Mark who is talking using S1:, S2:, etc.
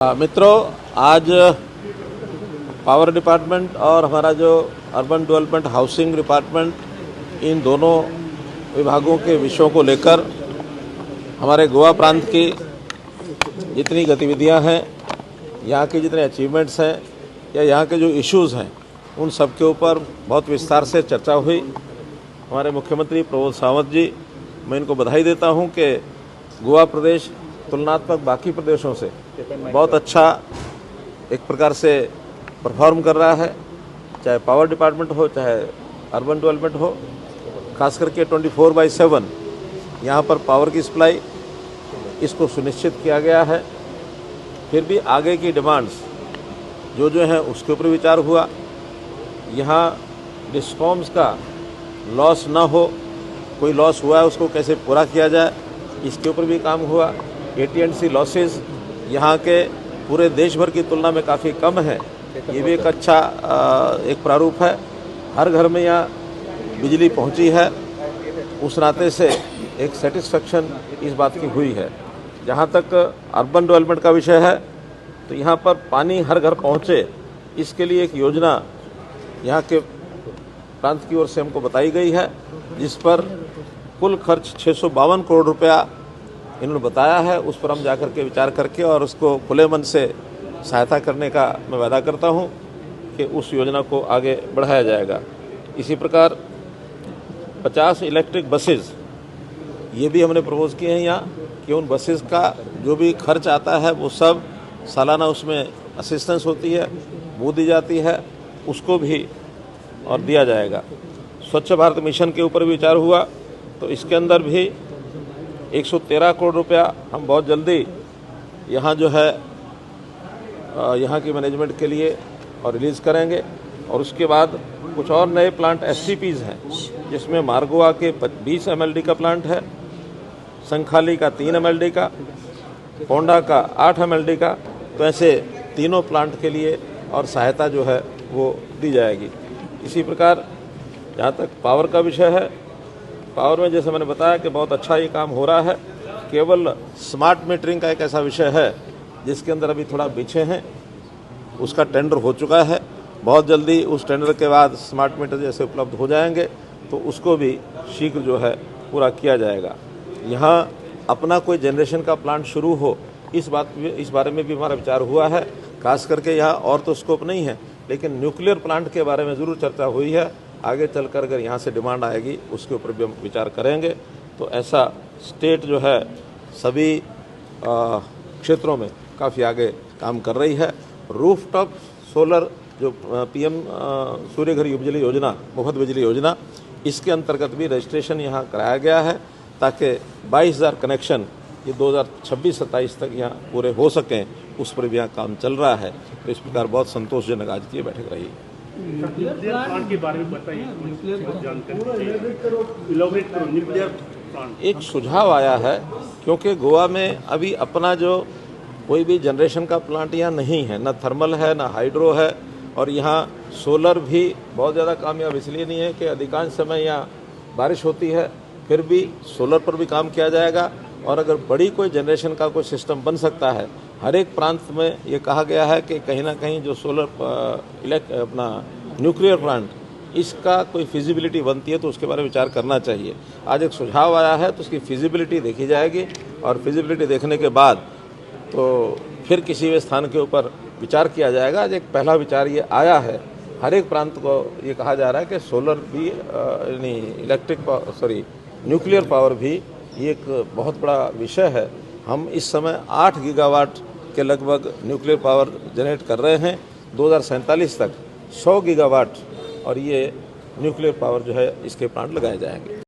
S1: मित्रों, आज power department और हमारा जो अर्बन डेवलपमेंट हाउसिंग डिपार्टमेंट, इन दोनों विभागों के विषयों को लेकर हमारे गोवा प्रांत की जितनी गतिविधियां हैं, यहाँ के जितने अचीवमेंट्स हैं या यहाँ के जो इश्यूज़ हैं, उन सब के ऊपर बहुत विस्तार से चर्चा हुई। हमारे मुख्यमंत्री प्रमोद सावंत जी, मैं इनको बधाई देता हूँ कि गोवा प्रदेश तुलनात्मक बाकी प्रदेशों से बहुत अच्छा एक प्रकार से परफॉर्म कर रहा है, चाहे पावर डिपार्टमेंट हो, चाहे अर्बन डेवलपमेंट हो। खास करके 24/7 यहाँ पर पावर की सप्लाई, इसको सुनिश्चित किया गया है। फिर भी आगे की डिमांड्स जो हैं उसके ऊपर विचार हुआ। यहाँ डिस्कॉम्स का लॉस ना हो, कोई लॉस हुआ है उसको कैसे पूरा किया जाए, इसके ऊपर भी काम हुआ। AT&C लॉसेस यहाँ के पूरे देश भर की तुलना में काफ़ी कम है, ये भी एक अच्छा एक प्रारूप है। हर घर में यहाँ बिजली पहुँची है, उस नाते से एक सेटिस्फेक्शन इस बात की हुई है। जहाँ तक अर्बन डेवलपमेंट का विषय है, तो यहाँ पर पानी हर घर पहुँचे, इसके लिए एक योजना यहाँ के प्रांत की ओर से हमको बताई गई है, जिस पर कुल खर्च 652 करोड़ रुपया इन्होंने बताया है। उस पर हम जाकर के विचार करके और उसको खुले मन से सहायता करने का मैं वादा करता हूं कि उस योजना को आगे बढ़ाया जाएगा। इसी प्रकार 50 इलेक्ट्रिक बसेस ये भी हमने प्रपोज किए हैं यहाँ, कि उन बसेस का जो भी खर्च आता है वो सब सालाना उसमें असिस्टेंस होती है, वो दी जाती है, उसको भी और दिया जाएगा। स्वच्छ भारत मिशन के ऊपर भी विचार हुआ, तो इसके अंदर भी 113 करोड़ रुपया हम बहुत जल्दी यहाँ जो है यहाँ की मैनेजमेंट के लिए और रिलीज़ करेंगे। और उसके बाद कुछ और नए प्लांट STPs हैं, जिसमें मारगोवा के 20 MLD का प्लांट है, संखाली का 3 MLD का, पोंडा का 8 MLD का। तो ऐसे तीनों प्लांट के लिए और सहायता जो है वो दी जाएगी। इसी प्रकार जहाँ तक पावर का विषय है, पावर में जैसे मैंने बताया कि बहुत अच्छा ये काम हो रहा है। केवल स्मार्ट मीटरिंग का एक ऐसा विषय है जिसके अंदर अभी थोड़ा पीछे हैं, उसका टेंडर हो चुका है। बहुत जल्दी उस टेंडर के बाद स्मार्ट मीटर जैसे उपलब्ध हो जाएंगे, तो उसको भी शीघ्र जो है पूरा किया जाएगा। यहाँ अपना कोई जनरेशन का प्लांट शुरू हो, इस बारे में भी हमारा विचार हुआ है। खास करके यहाँ और तो स्कोप नहीं है, लेकिन न्यूक्लियर प्लांट के बारे में ज़रूर चर्चा हुई है। आगे चलकर अगर यहाँ से डिमांड आएगी, उसके ऊपर भी हम विचार करेंगे। तो ऐसा स्टेट जो है सभी क्षेत्रों में काफ़ी आगे काम कर रही है। रूफटॉप सोलर जो PM सूर्य घर बिजली योजना, मुफ्त बिजली योजना, इसके अंतर्गत भी रजिस्ट्रेशन यहाँ कराया गया है, ताकि 22,000 कनेक्शन ये 2026-27 तक यहाँ पूरे हो सकें। उस पर भी यहाँ काम चल रहा है। तो इस प्रकार बहुत संतोषजनक आज की बैठक रही। एक सुझाव आया है, क्योंकि गोवा में अभी अपना जो कोई भी जनरेशन का प्लांट यहाँ नहीं है, ना थर्मल है, ना हाइड्रो है, और यहाँ सोलर भी बहुत ज़्यादा कामयाब इसलिए नहीं है कि अधिकांश समय यहाँ बारिश होती है। फिर भी सोलर पर भी काम किया जाएगा, और अगर बड़ी कोई जनरेशन का कोई सिस्टम बन सकता है, हर एक प्रांत में ये कहा गया है कि कहीं ना कहीं जो सोलर अपना न्यूक्लियर प्लांट, इसका कोई फिजिबिलिटी बनती है, तो उसके बारे में विचार करना चाहिए। आज एक सुझाव आया है, तो उसकी फिजिबिलिटी देखी जाएगी, और फिजिबिलिटी देखने के बाद तो फिर किसी भी स्थान के ऊपर विचार किया जाएगा। आज एक पहला विचार ये आया है, हर एक प्रांत को ये कहा जा रहा है कि सोलर भी न्यूक्लियर पावर भी ये एक बहुत बड़ा विषय है। हम इस समय 8 गीगावाट के लगभग न्यूक्लियर पावर जनरेट कर रहे हैं। 2047 तक 100 गीगावाट और ये न्यूक्लियर पावर जो है इसके प्लांट लगाए जाएंगे।